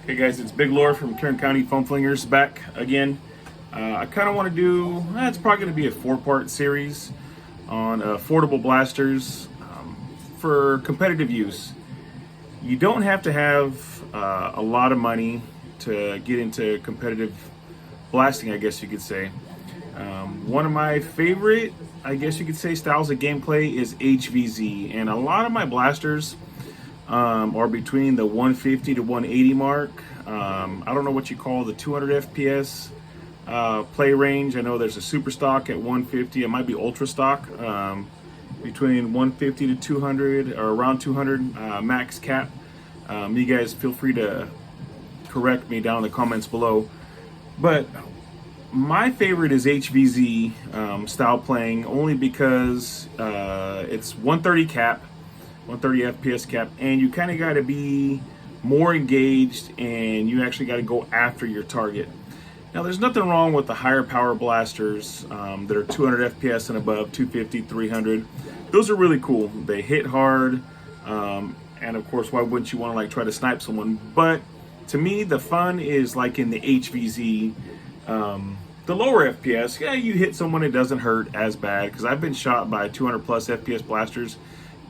Hey guys, it's Big Lore from Kern County Foam Flingers back again. I kind of want to do, it's probably going to be a 4-part series on affordable blasters for competitive use. You don't have to have a lot of money to get into competitive blasting, I guess you could say. One of my favorite, I guess you could say, styles of gameplay is HVZ, and a lot of my blasters are between the 150 to 180 mark. I don't know what you call the 200 FPS play range. I know there's a super stock at 150. It might be ultra stock, between 150 to 200 or around 200 max cap. You guys feel free to correct me down in the comments below. But my favorite is HVZ style playing, only because it's 130 cap. 130 FPS cap, and you kind of got to be more engaged, and you actually got to go after your target. Now, there's nothing wrong with the higher power blasters that are 200 FPS and above, 250, 300. Those are really cool. They hit hard, and of course, why wouldn't you want to like try to snipe someone? But to me, the fun is like in the HVZ. The lower FPS, yeah, you hit someone, it doesn't hurt as bad, because I've been shot by 200 plus FPS blasters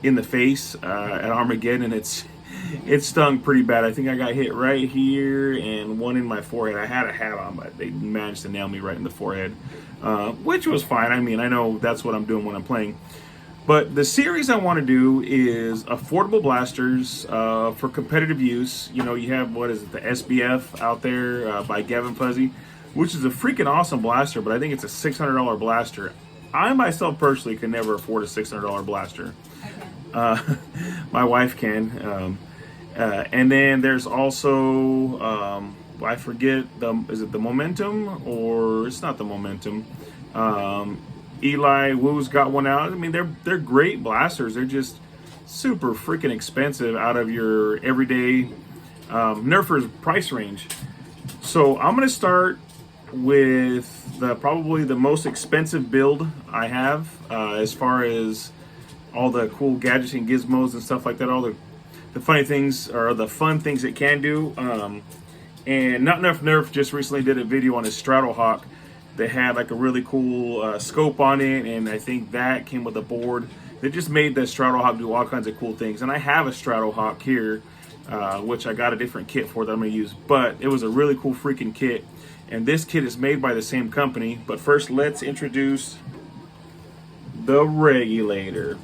in the face at Armageddon, and it stung pretty bad. I think I got hit right here and one in my forehead. I had a hat on, but they managed to nail me right in the forehead, which was fine. I mean, I know that's what I'm doing when I'm playing. But the series I want to do is affordable blasters for competitive use. You know, you have, what is it, the SBF out there by Gavin Fuzzy, which is a freaking awesome blaster, but I think it's a $600 blaster. I myself personally can never afford a $600 blaster. My wife can. And then there's also, I forget, is it the Momentum, or it's not the Momentum. Eli Woo's got one out. I mean, they're great blasters. They're just super freaking expensive out of your everyday Nerfer's price range. So I'm going to start with probably the most expensive build I have as far as all the cool gadgets and gizmos and stuff like that, all the funny things, or the fun things it can do. And Not Nuffs just recently did a video on his Stratohawk that had like a really cool scope on it, and I think that came with a board that just made the Stratohawk do all kinds of cool things. And I have a Stratohawk here, which I got a different kit for that I'm going to use, but it was a really cool freaking kit. And this kit is made by the same company. But first, let's introduce the Regulator.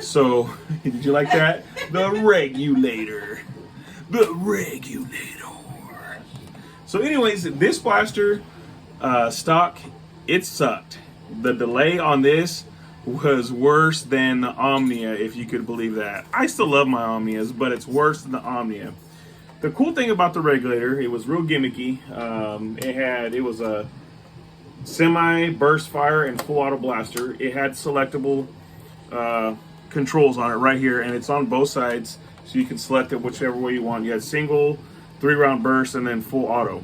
So, did you like that? The Regulator. The Regulator. So anyways, this blaster stock, it sucked. The delay on this was worse than the Omnia, if you could believe that. I still love my Omnias, but it's worse than the Omnia. The cool thing about the Regulator, it was real gimmicky. It was a semi burst fire and full auto blaster. It had selectable controls on it right here, and it's on both sides, so you can select it whichever way you want. You had single, 3-round burst, and then full auto.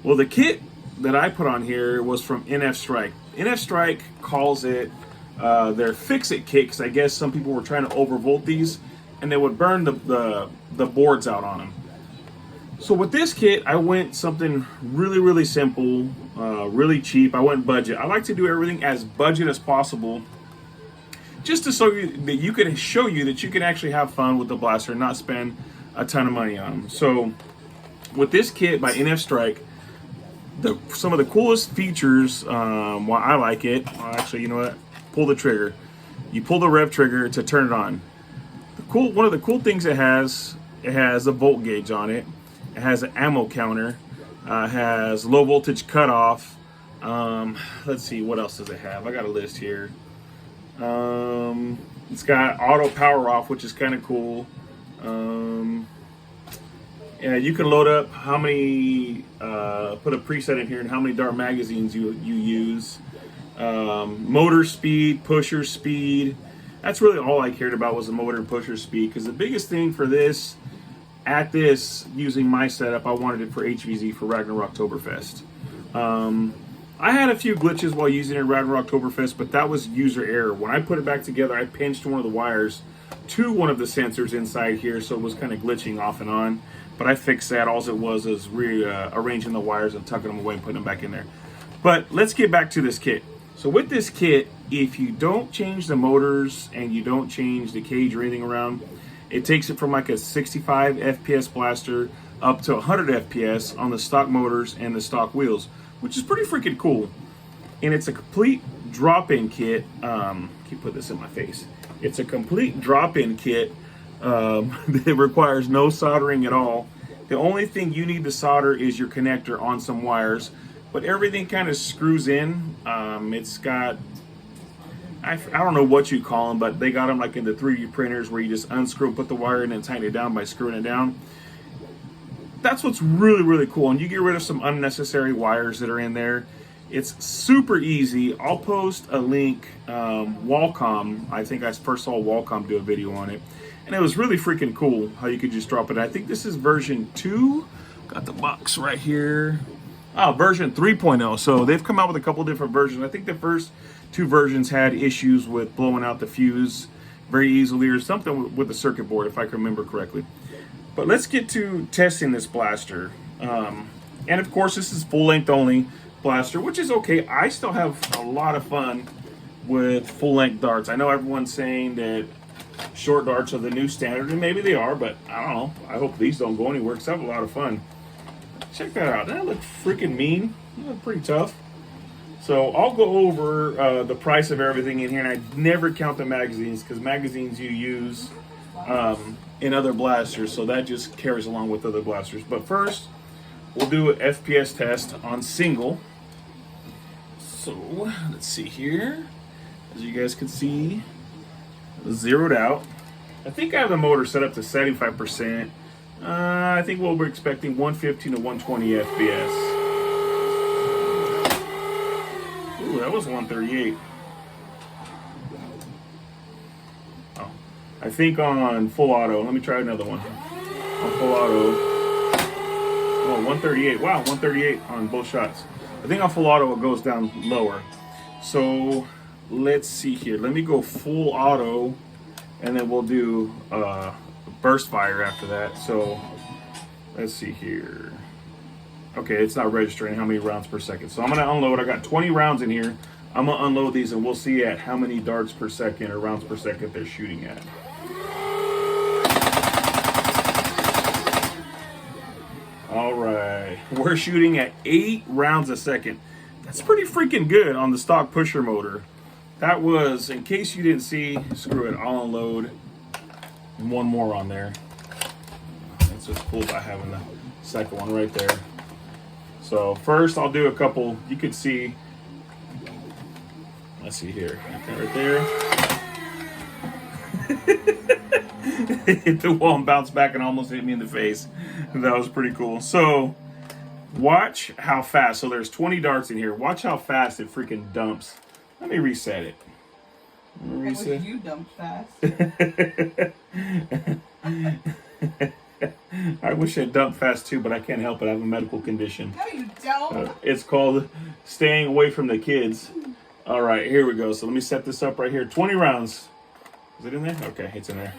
Well, the kit that I put on here was from NFstrike. NFstrike calls it their fix-it kit, because I guess some people were trying to overvolt these, and they would burn the boards out on them. So with this kit, I went something really simple, really cheap. I went budget. I like to do everything as budget as possible, just to show you that you can actually have fun with the blaster and not spend a ton of money on them. So with this kit by NFstrike, some of the coolest features, why I like it, actually, you know what? Pull the trigger. You pull the rev trigger to turn it on. One of the cool things it has a volt gauge on it. It has an ammo counter. It has low voltage cutoff. Let's see, what else does it have? I got a list here. It's got auto power off, which is kind of cool. Yeah, you can load up how many, put a preset in here and how many dart magazines you use. Motor speed, pusher speed. That's really all I cared about, was the motor and pusher speed, because the biggest thing for this, using my setup, I wanted it for HVZ for Ragnarok Oktoberfest. I had a few glitches while using it at Ragnarok Oktoberfest, but that was user error. When I put it back together, I pinched one of the wires to one of the sensors inside here, so it was kind of glitching off and on. But I fixed that. All it was is rearranging the wires and tucking them away and putting them back in there. But let's get back to this kit. So with this kit, if you don't change the motors and you don't change the cage or anything around, it takes it from like a 65 FPS blaster up to 100 FPS on the stock motors and the stock wheels, which is pretty freaking cool. And it's a complete drop-in kit. Keep putting this in my face. It's a complete drop-in kit that requires no soldering at all. The only thing you need to solder is your connector on some wires, but everything kind of screws in. It's got, I don't know what you call them, but they got them like in the 3D printers where you just unscrew, put the wire in and tighten it down by screwing it down. That's what's really, really cool. And you get rid of some unnecessary wires that are in there. It's super easy. I'll post a link, Walcom. I think I first saw Walcom do a video on it. And it was really freaking cool how you could just drop it. I think this is version 2. Got the box right here. Oh, version 3.0. So they've come out with a couple different versions. I think the first 2 versions had issues with blowing out the fuse very easily or something with the circuit board, if I can remember correctly. But let's get to testing this blaster. And of course, this is full length only blaster, which is okay. I still have a lot of fun with full length darts. I know everyone's saying that short darts are the new standard, and maybe they are, but I don't know. I hope these don't go anywhere because I have a lot of fun. Check that out. That looks freaking mean. That looks pretty tough. So I'll go over the price of everything in here, and I never count the magazines because magazines you use in other blasters, so that just carries along with other blasters. But first, we'll do an FPS test on single. So let's see here. As you guys can see, zeroed out. I think I have the motor set up to 75%. I think we'll be expecting 115 to 120 FPS. Ooh, that was 138. Oh, I think on full auto. Let me try another one. On full auto. Oh, 138. Wow, 138 on both shots. I think on full auto it goes down lower. So let's see here. Let me go full auto, and then we'll do burst fire after that. So let's see here. Okay, it's not registering how many rounds per second. So I'm gonna unload. I got 20 rounds in here. I'm gonna unload these, and we'll see at how many darts per second or rounds per second they're shooting at. All right, we're shooting at 8 rounds a second. That's pretty freaking good on the stock pusher motor. That was, in case you didn't see, screw it, I'll unload. And one more on there. That's what's cool about having the second one right there. So first I'll do a couple, you could see, let's see here, right there. Hit the wall and bounced back and almost hit me in the face. That was pretty cool. So watch how fast, so there's 20 darts in here. Watch how fast it freaking dumps. Let me reset it. Reset. You dump fast. I wish I dumped fast too, but I can't help it. I have a medical condition. No, you don't. It's called staying away from the kids. All right, here we go. So let me set this up right here. 20 rounds. Is it in there? Okay, it's in there.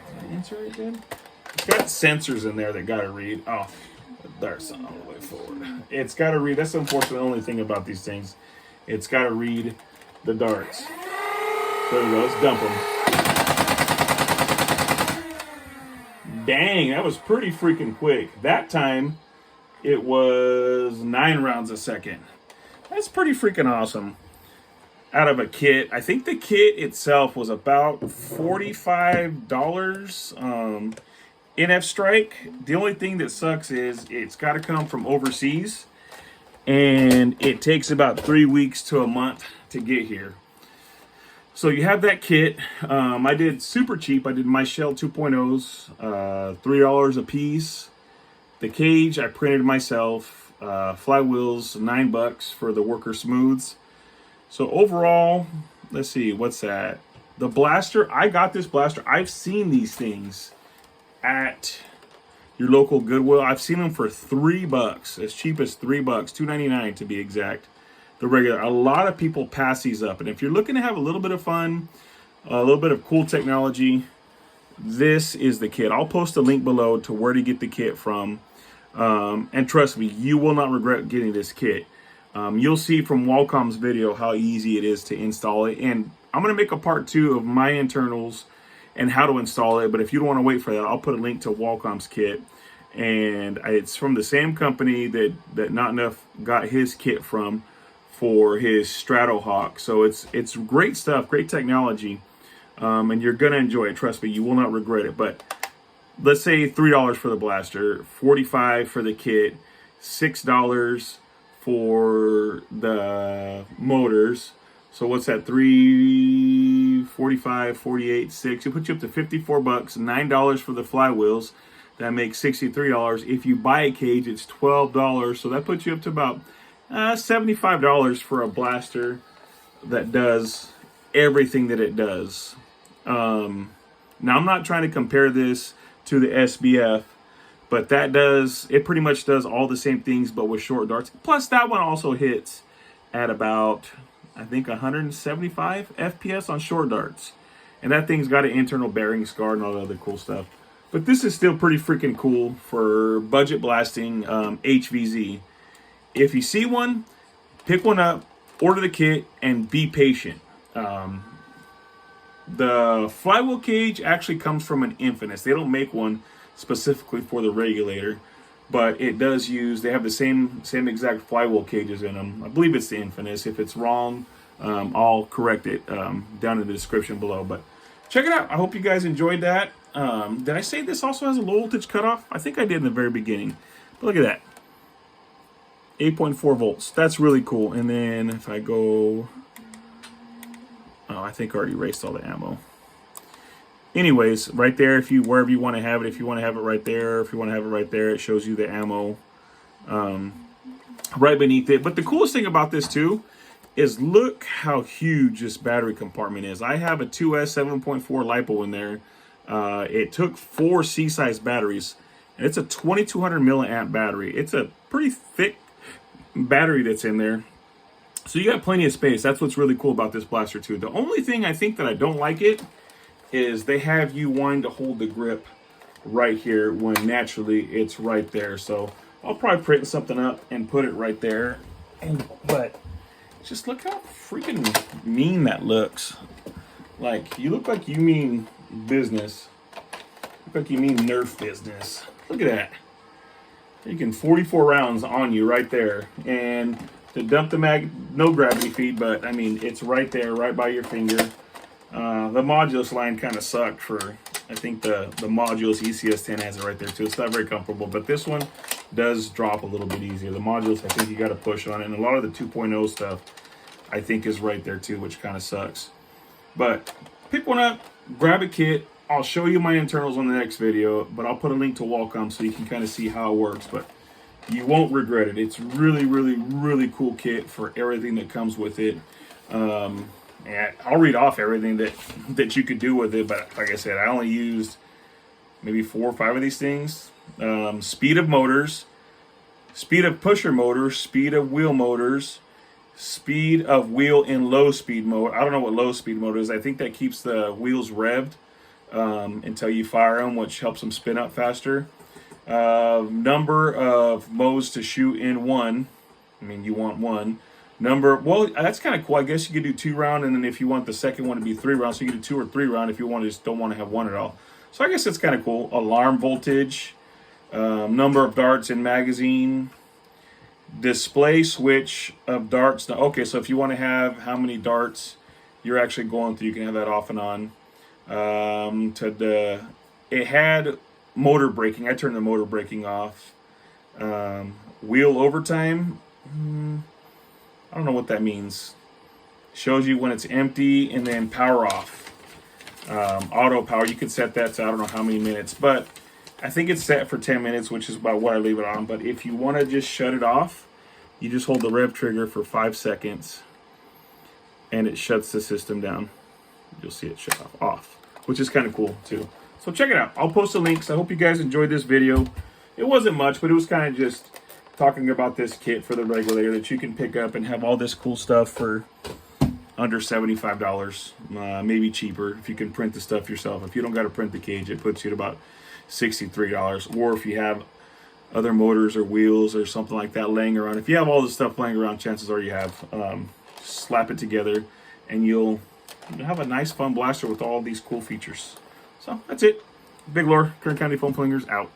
Did I answer it again? It's got sensors in there that got to read. Oh, the dart's on the way forward. It's got to read. That's unfortunately the only thing about these things. It's got to read the darts. There we go. Let's dump them. Dang, that was pretty freaking quick. That time, it was 9 rounds a second. That's pretty freaking awesome. Out of a kit. I think the kit itself was about $45. NFstrike. The only thing that sucks is it's got to come from overseas, and it takes about 3 weeks to a month to get here. So you have that kit. I did super cheap. I did my Shell 2.0s, $3 a piece. The cage I printed myself. Flywheels, $9 for the worker smooths. So overall, let's see, what's that? The blaster, I got this blaster. I've seen these things at your local Goodwill. I've seen them for $3, as cheap as $3, $2.99 to be exact. The regular. A lot of people pass these up, and if you're looking to have a little bit of fun A little bit of cool technology. This is the kit. I'll post a link below to where to get the kit from. And trust me, you will not regret getting this kit. You'll see from Walcom's video how easy it is to install it. And I'm going to make a part 2 of my internals and how to install it. But if you don't want to wait for that, I'll put a link to Walcom's kit. And it's from the same company that Not Nuff got his kit from for his Stratohawk. So it's great stuff, great technology. And you're going to enjoy it. Trust me, you will not regret it. But let's say $3 for the blaster, $45 for the kit, $6 for the motors. So what's that? 3, 45, 48, 6. It'll put you up to $54, $9 for the flywheels. That makes $63. If you buy a cage, it's $12. So that puts you up to about $75 for a blaster that does everything that it does. Now, I'm not trying to compare this to the SBF, but it pretty much does all the same things, but with short darts. Plus, that one also hits at about, I think, 175 FPS on short darts. And that thing's got an internal bearing scar and all the other cool stuff. But this is still pretty freaking cool for budget blasting HVZ. If you see one, pick one up, order the kit, and be patient. The flywheel cage actually comes from an Infinite. They don't make one specifically for the regulator, but it does use, they have the same exact flywheel cages in them. I believe it's the Infinite. If it's wrong, I'll correct it down in the description below. But check it out. I hope you guys enjoyed that. Did I say this also has a low voltage cutoff? I think I did in the very beginning. But look at that. 8.4 volts. That's really cool. And then if I go... Oh, I think I already erased all the ammo. Anyways, right there, wherever you want to have it, if you want to have it right there, if you want to have it right there, it shows you the ammo right beneath it. But the coolest thing about this too is look how huge this battery compartment is. I have a 2S 7.4 LiPo in there. It took 4 C-size batteries, and it's a 2200 milliamp battery. It's a pretty thick battery that's in there. So you got plenty of space. That's what's really cool about this blaster too. The only thing I think that I don't like it is they have you wanting to hold the grip right here when naturally it's right there. So I'll probably print something up and put it right there. But just look how freaking mean that looks. Like, you look like you mean business. Look like you mean Nerf business. Look at that. Taking 44 rounds on you right there. And to dump the mag, no gravity feed, but I mean, it's right there, right by your finger. The modulus line kind of sucked for, I think the modulus ECS10 has it right there too. It's not very comfortable, but this one does drop a little bit easier. The modulus, I think you got to push on it. And a lot of the 2.0 stuff, I think, is right there too, which kind of sucks. But pick one up, grab a kit. I'll show you my internals on the next video, but I'll put a link to Walcom so you can kind of see how it works. But you won't regret it. It's really, really, really cool kit for everything that comes with it. And I'll read off everything that you could do with it. But like I said, I only used maybe 4 or 5 of these things. Speed of motors, speed of pusher motors, speed of wheel motors, speed of wheel in low speed mode. I don't know what low speed mode is. I think that keeps the wheels revved until you fire them, which helps them spin up faster. Number of modes to shoot in one. I mean, you want one. Well, that's kind of cool. I guess you could do 2 round, and then if you want the second one to be 3 rounds, so you could do 2 or 3 round if you just don't want to have one at all. So I guess it's kind of cool. Alarm voltage, number of darts in magazine, display switch of darts. Now, okay, so if you want to have how many darts you're actually going through, you can have that off and on. It had motor braking. I turned the motor braking off. Wheel overtime. I don't know what that means. Shows you when it's empty, and then power off. Auto power, you could set that to I don't know how many minutes, but I think it's set for 10 minutes, which is about what I leave it on. But if you want to just shut it off, you just hold the rev trigger for 5 seconds, and it shuts the system down. You'll see it shut off, which is kind of cool too. So check it out. I'll post the links. I hope you guys enjoyed this video. It wasn't much, but it was kind of just talking about this kit for the regulator that you can pick up and have all this cool stuff for under $75, maybe cheaper if you can print the stuff yourself. If you don't got to print the cage, it puts you at about $63. Or if you have other motors or wheels or something like that laying around, if you have all this stuff laying around, chances are you have. Slap it together and you'll have a nice fun blaster with all these cool features. So that's it. Big Lore, Kern County Foam Flingers out.